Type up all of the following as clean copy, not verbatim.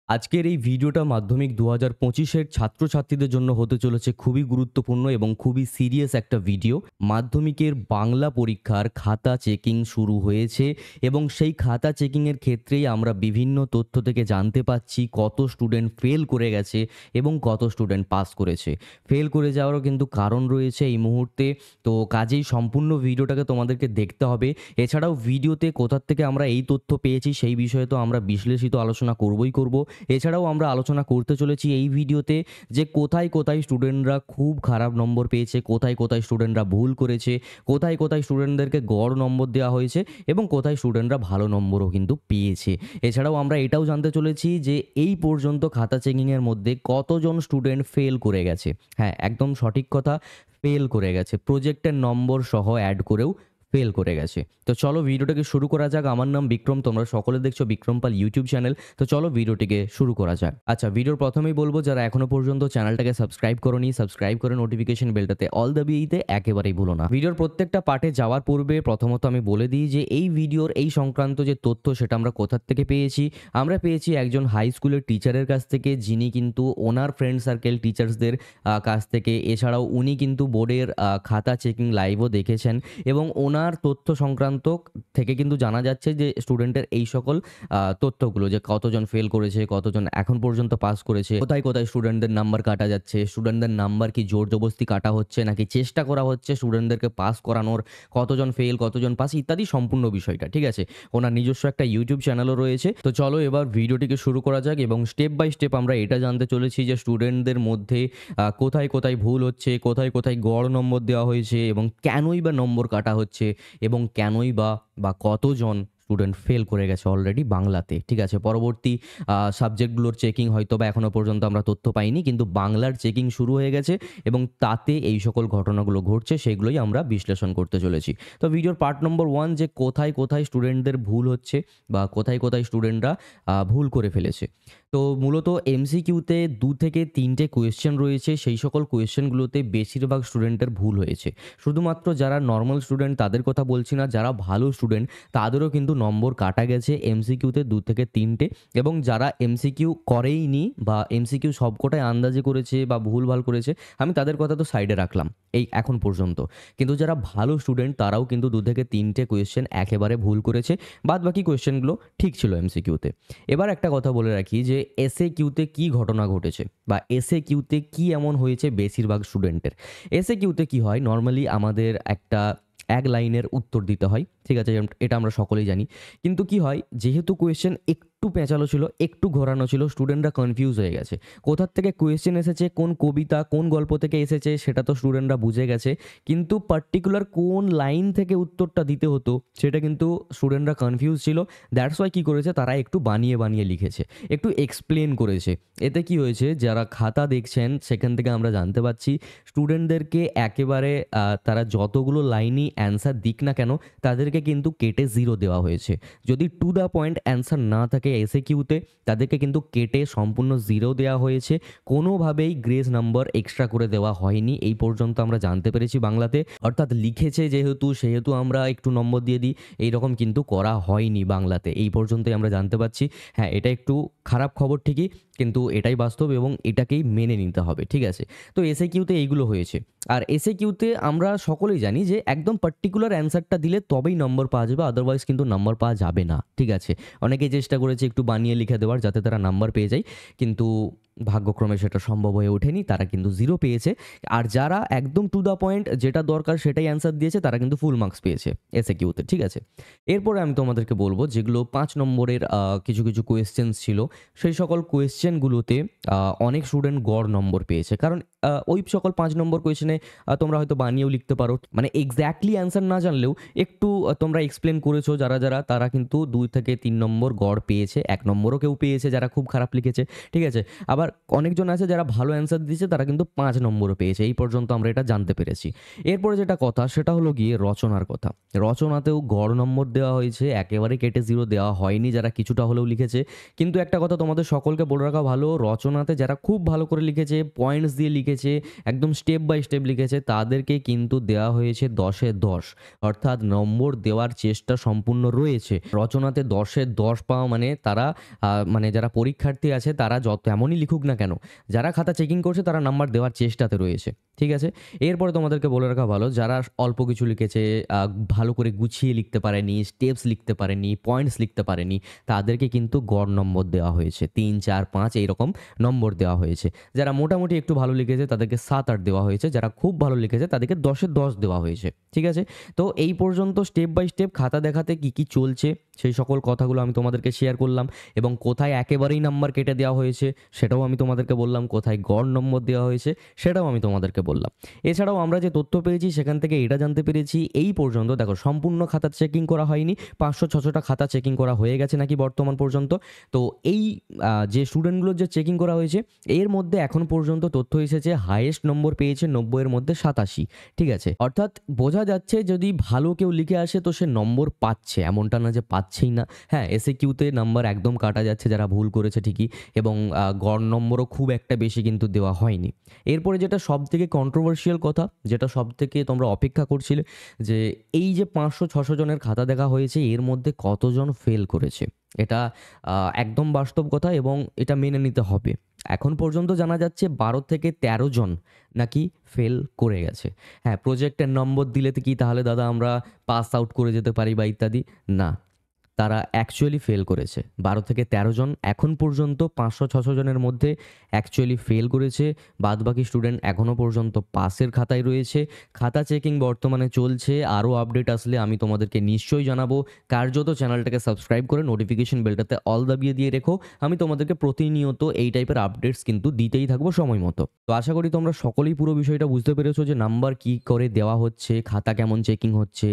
আজকের এই ভিডিওটা মাধ্যমিক ২০২৫ এর ছাত্রছাত্রীদের জন্য হতে চলেছে খুবই গুরুত্বপূর্ণ এবং খুবই সিরিয়াস একটা ভিডিও। মাধ্যমিকের বাংলা পরীক্ষার খাতা চেকিং শুরু হয়েছে এবং সেই খাতা চেকিংয়ের ক্ষেত্রেই আমরা বিভিন্ন তথ্য থেকে জানতে পাচ্ছি কত স্টুডেন্ট ফেল করে গেছে এবং কত স্টুডেন্ট পাস করেছে। ফেল করে যাওয়ারও কিন্তু কারণ রয়েছে এই মুহূর্তে। তো কাজেই সম্পূর্ণ ভিডিওটাকে তোমাদেরকে দেখতে হবে। এছাড়াও ভিডিওতে কোথা থেকে আমরা এই তথ্য পেয়েছি সেই বিষয়ে তো আমরা বিশ্লেষিত আলোচনা করবই করব। এছাড়াও আমরা আলোচনা করতে চলেছি এই ভিডিওতে যে কোথায় কোথায় স্টুডেন্টরা খুব খারাপ নম্বর পেয়েছে, কোথায় কোথায় স্টুডেন্টরা ভুল করেছে, কোথায় কোথায় স্টুডেন্টদেরকে গড় নম্বর দেওয়া হয়েছে এবং কোথায় স্টুডেন্টরা ভালো নম্বরও কিন্তু পেয়েছে। এছাড়াও আমরা এটাও জানতে চলেছি যে এই পর্যন্ত খাতা চেকিংয়ের মধ্যে কতজন স্টুডেন্ট ফেল করে গেছে। হ্যাঁ, একদম সঠিক কথা, ফেল করে গেছে। প্রজেক্টের নম্বর সহ অ্যাড করেও ফেল করে গেছে। তো চলো ভিডিওটাকে শুরু করা যাক। আমার নাম বিক্রম, তোমরা সকলে দেখছো বিক্রম পাল ইউটিউব চ্যানেল। তো চলো ভিডিওটিকে শুরু করা যাক। আচ্ছা, ভিডিওর প্রথমেই বলবো যারা এখনো পর্যন্ত চ্যানেলটাকে সাবস্ক্রাইব করোনি, সাবস্ক্রাইব করে নোটিফিকেশন বেলটাতে অল দাবিয়ে দিতে একেবারেই ভুলো না। ভিডিওর প্রত্যেকটা পার্টে যাওয়ার পূর্বে প্রথমত আমি বলে দিই যে এই ভিডিওর এই সংক্রান্ত যে তথ্য সেটা আমরা কোথা থেকে পেয়েছি। আমরা পেয়েছি একজন হাই স্কুলের টিচারের কাছ থেকে, যিনি কিন্তু ওনার ফ্রেন্ড সার্কেল টিচার্সদের কাছ থেকে, এছাড়াও উনি কিন্তু বোর্ডের খাতা চেকিং লাইভও দেখেছেন এবং ওনার তথ্য সংক্রান্ত থেকে কিন্তু জানা যাচ্ছে যে স্টুডেন্টের এই সকল তথ্যগুলো, যে কতজন ফেল করেছে, কতজন এখন পর্যন্ত পাস করেছে, কোথায় কোথায় স্টুডেন্টদের নাম্বার কাটা যাচ্ছে, স্টুডেন্টদের নাম্বার কি জোর জবরদস্তি কাটা হচ্ছে নাকি চেষ্টা করা হচ্ছে স্টুডেন্টদেরকে পাস করানোর, কতজন ফেল কতজন পাস ইত্যাদি সম্পূর্ণ বিষয়টা। ঠিক আছে, ওনার নিজস্ব একটা ইউটিউব চ্যানেলও রয়েছে। তো চলো এবার ভিডিওটিকে শুরু করা যাক এবং স্টেপ বাই স্টেপ আমরা এটা জানতে চলেছি যে স্টুডেন্টদের মধ্যে কোথায় কোথায় ভুল হচ্ছে, কোথায় কোথায় গড় নম্বর দেওয়া হয়েছে এবং কেনই বা নম্বর কাটা হচ্ছে এবং কেনই বা কতজন স্টুডেন্ট ফেল করে গেছে অলরেডি বাংলাতে। ঠিক আছে, পরবর্তী সাবজেক্টগুলোর চেকিং হয়তো বা এখনও পর্যন্ত আমরা তথ্য পাইনি, কিন্তু বাংলার চেকিং শুরু হয়ে গেছে এবং তাতে এই সকল ঘটনাগুলো ঘটছে সেগুলোই আমরা বিশ্লেষণ করতে চলেছি। তো ভিডিওর পার্ট নম্বর 1, যে কোথায় কোথায় স্টুডেন্টদের ভুল হচ্ছে বা কোথায় কোথায় স্টুডেন্টরা ভুল করে ফেলেছে। তো মূলত এমসিকিউতে 2 থেকে 3টে কোয়েশ্চেন রয়েছে। সেই সকল কোয়েশ্চেনগুলোতে বেশিরভাগ স্টুডেন্টের ভুল হয়েছে। শুধুমাত্র যারা নর্মাল স্টুডেন্ট তাদের কথা বলছি না, যারা ভালো স্টুডেন্ট তাদেরও কিন্তু নম্বর কাটা গেছে এমসিকিউতে 2 থেকে 3টে। এবং যারা এমসিকিউ করেইনি বা এমসিকিউ সবকটাই আন্দাজে করেছে বা ভুলভাল করেছে, আমি তাদের কথা তো সাইডে রাখলাম এই এখন পর্যন্ত। কিন্তু যারা ভালো স্টুডেন্ট তারাও কিন্তু 2 থেকে 3টে কোয়েশ্চেন একেবারে ভুল করেছে। বাদবাকি কোয়েশ্চেনগুলো ঠিক ছিল এমসিকিউতে। এবার একটা কথা বলে রাখি যে এসএকিউতে কি ঘটনা ঘটেছে বা এসএকিউতে কি এমন হয়েছে বেশিরভাগ স্টুডেন্টের। এসএকিউতে কি হয়, নর্মালি আমাদের একটা এক লাইনের উত্তর দিতে হয়। ঠিক আছে, এটা আমরা সকলেই জানি। কিন্তু কি হয়, যেহেতু কোয়েশ্চেন একটু পেঁচালো ছিল, একটু ঘোরানো ছিল, স্টুডেন্টরা কনফিউজ হয়ে গেছে। কোথার থেকে কোয়েশ্চেন এসেছে, কোন কবিতা কোন গল্প থেকে এসেছে সেটা তো স্টুডেন্টরা বুঝে গেছে, কিন্তু পার্টিকুলার কোন লাইন থেকে উত্তরটা দিতে হতো সেটা কিন্তু স্টুডেন্টরা কনফিউজ ছিল। দ্যাটস ওয়াই কী করেছে, তারা একটু বানিয়ে বানিয়ে লিখেছে, একটু এক্সপ্লেন করেছে। এতে কি হয়েছে, যারা খাতা দেখছেন সেখান থেকে আমরা জানতে পারছি স্টুডেন্টদেরকে একেবারে তারা যতগুলো লাইনই অ্যান্সার দিক না কেন তাদেরকে কিন্তু কেটে 0 দেওয়া হয়েছে। যদি টু দ্য পয়েন্ট অ্যান্সার না থাকে এসএকিউতে, তাদেরকে কিন্তু কেটে সম্পূর্ণ 0 দেওয়া হয়েছে। কোনোভাবেই গ্রেস নাম্বার এক্সট্রা করে দেওয়া হয়নি, এই পর্যন্ত আমরা জানতে পেরেছি বাংলাতে। অর্থাৎ লিখেছে সেহেতু আমরা একটু নম্বর দিয়ে দিই, এইরকম কিন্তু করা হয়নি বাংলাতে, এই পর্যন্তই আমরা জানতে পারছি। হ্যাঁ, এটা একটু খারাপ খবর ঠিকই, কিন্তু এটাই বাস্তব এবং এটাকেই মেনে নিতে হবে। ঠিক আছে, তো এসএকিউতে এইগুলো হয়েছে। আর এসএকিউতে আমরা সকলেই জানি যে একদম পার্টিকুলার অ্যান্সারটা দিলে তবেই নম্বর পাওয়া যাবে, আদারওয়াইজ কিন্তু নম্বর পাওয়া যাবে না। ঠিক আছে, অনেকেই চেষ্টা করেছে একটু বানিয়ে লিখে দেওয়ার যাতে তারা নাম্বার পেয়ে যায়, কিন্তু ভাগ্যক্রমে সেটা সম্ভব হয়ে ওঠেনি, তারা কিন্তু 0 পেয়েছে। আর যারা একদম টু দ্য পয়েন্ট যেটা দরকার সেটাই অ্যান্সার দিয়েছে তারা কিন্তু ফুল মার্কস পেয়েছে এসএকিউতে। ঠিক আছে, এরপরে আমি তোমাদেরকে বলবো যেগুলো 5 নম্বরের কিছু কিছু কোয়েশ্চেন্স ছিল, সেই সকল কোয়েশ্চেনগুলোতে অনেক স্টুডেন্ট গড় নম্বর পেয়েছে। কারণ ওই সকল 5 নম্বর কোয়েশ্চেনে তোমরা হয়তো বানিয়েও লিখতে পারো, মানে এক্স্যাক্টলি অ্যান্সার না জানলেও একটু তোমরা এক্সপ্লেন করেছো যারা যারা, তারা কিন্তু 2 থেকে 3 নম্বর গড় পেয়েছে। 1 নম্বরও কেউ পেয়েছে যারা খুব খারাপ লিখেছে। ঠিক আছে, আবার অনেকজন আছে যারা ভালো অ্যান্সার দিয়েছে, তারা কিন্তু 5 নম্বরও পেয়েছে। এই পর্যন্ত আমরা এটা জানতে পেরেছি। এরপরে যেটা কথা সেটা হলো গিয়ে রচনার কথা। রচনাতেও গড় নম্বর দেওয়া হয়েছে, একেবারে কেটে 0 দেওয়া হয়নি যারা কিছুটা হলেও লিখেছে। কিন্তু একটা কথা তোমাদের সকলকে বলে রাখা ভালো, রচনাতে যারা খুব ভালো করে লিখেছে, পয়েন্টস দিয়ে লিখেছে, লিখেছে, একদম স্টেপ বাই স্টেপ লিখেছে, তাদেরকে কিন্তু দেওয়া হয়েছে 10-এ 10, অর্থাৎ নম্বর দেওয়ার চেষ্টা সম্পূর্ণ রয়েছে। রচনাতে 10-এ 10 পাওয়া মানে তারা মানে যারা পরীক্ষার্থী আছে তারা যত এমনই লিখুক না কেন, যারা খাতা চেকিং করছে তারা নাম্বার দেওয়ার চেষ্টাতে রয়েছে। ঠিক আছে? এরপরে তোমাদেরকে বলে রাখা ভালো, যারা অল্প কিছু লিখেছে, ভালো করে গুছিয়ে লিখতে পারেনি, স্টেপস লিখতে পারেনি, পয়েন্টস লিখতে পারেনি, তাদেরকে কিন্তু গড় নম্বর দেওয়া হয়েছে 3, 4, 5 এইরকম নম্বর দেওয়া হয়েছে। যারা মোটামুটি একটু ভালো লিখেছে তাদেরকে 7, 8 দেওয়া হয়েছে। যারা খুব ভালো লিখেছে তাদেরকে 10-এ 10 দেওয়া হয়েছে। ঠিক আছে? তো এই পর্যন্ত স্টেপ বাই স্টেপ খাতা দেখাতে কি চলছে সেই সকল কথাগুলো আমি তোমাদেরকে শেয়ার করলাম, এবং কোথায় একেবারেই নাম্বার কেটে দেওয়া হয়েছে সেটাও আমি তোমাদেরকে বললাম, কোথায় গড় নম্বর দেওয়া হয়েছে সেটাও আমি তোমাদেরকে বললাম। এছাড়াও আমরা যে তথ্য পেয়েছি সেখান থেকে এটা জানতে পেরেছি, এই পর্যন্ত দেখো সম্পূর্ণ খাতা চেকিং করা হয়নি, 500-600টা খাতা চেকিং করা হয়ে গেছে নাকি বর্তমান পর্যন্ত। তো এই যে স্টুডেন্টগুলোর যে চেকিং করা হয়েছে এর মধ্যে এখন পর্যন্ত তথ্য এসেছে হাইয়েস্ট নম্বর পেয়েছে 90-এর মধ্যে 87। ঠিক আছে? অর্থাৎ বোঝা যাচ্ছে যদি ভালো কেউ লিখে আসে তো সে নম্বর পাচ্ছে, এমনটা না যে পাচ্ছেই না। হ্যাঁ, এসএকিউতে নাম্বার একদম কাটা যাচ্ছে যারা ভুল করেছে ঠিকই, এবং গড় নম্বরও খুব একটা বেশি কিন্তু দেওয়া হয়নি। এরপরে যেটা সবথেকে কন্ট্রোভার্সিয়াল কথা, যেটা সবথেকে তোমরা অপেক্ষা করছিলে, যে এই যে 500-600 জনের খাতা দেখা হয়েছে এর মধ্যে কতজন ফেল করেছে। এটা একদম বাস্তব কথা এবং এটা মেনে নিতে হবে। এখন পর্যন্ত জানা যাচ্ছে 12 থেকে 13 জন নাকি ফেল করে গেছে। হ্যাঁ, প্রজেক্টের নম্বর দিলে তো কি তাহলে দাদা আমরা পাস আউট করে যেতে পারি বা ইত্যাদি? না, তারা অ্যাকচুয়ালি ফেল করেছে। 12 থেকে 13 জন এখন পর্যন্ত 500-600 জনের মধ্যে অ্যাকচুয়ালি ফেল করেছে। বাদবাকি স্টুডেন্ট এখনও পর্যন্ত পাসের খাতায় রয়েছে। খাতা চেকিং বর্তমানে চলছে। আরও আপডেট আসলে আমি তোমাদেরকে নিশ্চয়ই জানাবো। কার্যত চ্যানেলটাকে সাবস্ক্রাইব করে নোটিফিকেশন বেলটাতে অল দাবিয়ে দিয়ে রেখো। আমি তোমাদেরকে প্রতিনিয়ত এই টাইপের আপডেটস কিন্তু দিতেই থাকবো সময় মতো। তো আশা করি তোমরা সকলেই পুরো বিষয়টা বুঝতে পেরেছো যে নাম্বার কী করে দেওয়া হচ্ছে, খাতা কেমন চেকিং হচ্ছে,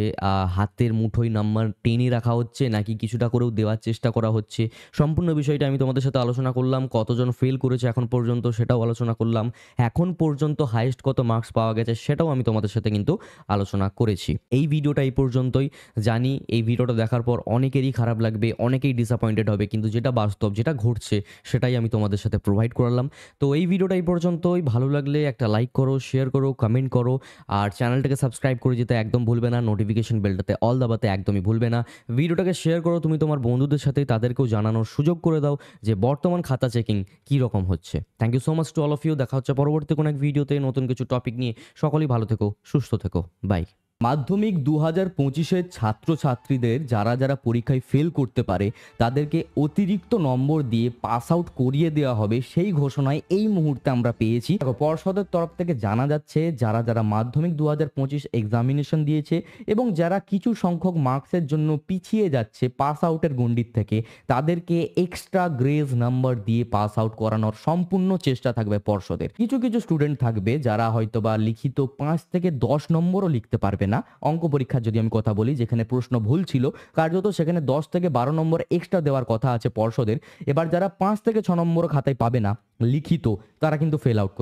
হাতের মুঠোয় নাম্বার টেনে রাখা হচ্ছে নাকি কিছুটা করেও দেওয়ার চেষ্টা করা হচ্ছে। সম্পূর্ণ বিষয়টা আমি তোমাদের সাথে আলোচনা করলাম। কতজন ফেল করেছে এখন পর্যন্ত সেটাও আলোচনা করলাম। এখন পর্যন্ত হাইয়েস্ট কত মার্কস পাওয়া গেছে সেটাও আমি তোমাদের সাথে কিন্তু আলোচনা করেছি। এই ভিডিওটা এই পর্যন্তই। জানি এই ভিডিওটা দেখার পর অনেকেরই খারাপ লাগবে, অনেকেই ডিসঅ্যাপয়েন্টেড হবে, কিন্তু যেটা বাস্তব, যেটা ঘটছে সেটাই আমি তোমাদের সাথে প্রোভাইড করলাম। তো এই ভিডিওটা এই পর্যন্তই। ভালো লাগলে একটা লাইক করো, শেয়ার করো, কমেন্ট করো, আর চ্যানেলটাকে সাবস্ক্রাইব করে যেতে একদম ভুলবে না। নোটিফিকেশন বেলটাতে অল দাবাতে একদমই ভুলবে না। ভিডিওটাকে শেয়ার করো তুমি তোমার বন্ধুদের সাথে, তাদেরকেও জানানোর সুযোগ করে দাও যে বর্তমান খাতা চেকিং কী রকম হচ্ছে। Thank you so much to all of you. দেখা হচ্ছে পরবর্তী কোনো এক ভিডিওতে নতুন কিছু টপিক নিয়ে। সকলেই ভালো থেকো, সুস্থ থেকো, বাই। মাধ্যমিক 2025-এর ছাত্রছাত্রীদের যারা পরীক্ষায় ফেল করতে পারে তাদেরকে অতিরিক্ত নম্বর দিয়ে পাস আউট করিয়ে দেওয়া হবে, সেই ঘোষণায় এই মুহূর্তে আমরা পেয়েছি। দেখো, পর্ষদের তরফ থেকে জানা যাচ্ছে যারা মাধ্যমিক 2025 এক্সামিনেশন দিয়েছে এবং যারা কিছু সংখ্যক মার্কসের জন্য পিছিয়ে যাচ্ছে পাস আউটের গণ্ডির থেকে, তাদেরকে এক্সট্রা গ্রেজ নাম্বার দিয়ে পাস আউট করানোর সম্পূর্ণ চেষ্টা থাকবে পর্ষদের। কিছু স্টুডেন্ট থাকবে যারা হয়তোবা লিখিত 5 থেকে 10 নম্বরও লিখতে পারবে না। অঙ্ক পরীক্ষার যদি আমি কথা বলি, যেখানে প্রশ্ন ভুল ছিল কার্যত সেখানে 10 থেকে 12 নম্বর এক্সট্রা দেওয়ার কথা আছে পর্ষদের। এবার যারা 5 থেকে 6 নম্বর খাতায় পাবে না লিখিত, তারা কিন্তু ফেল আউট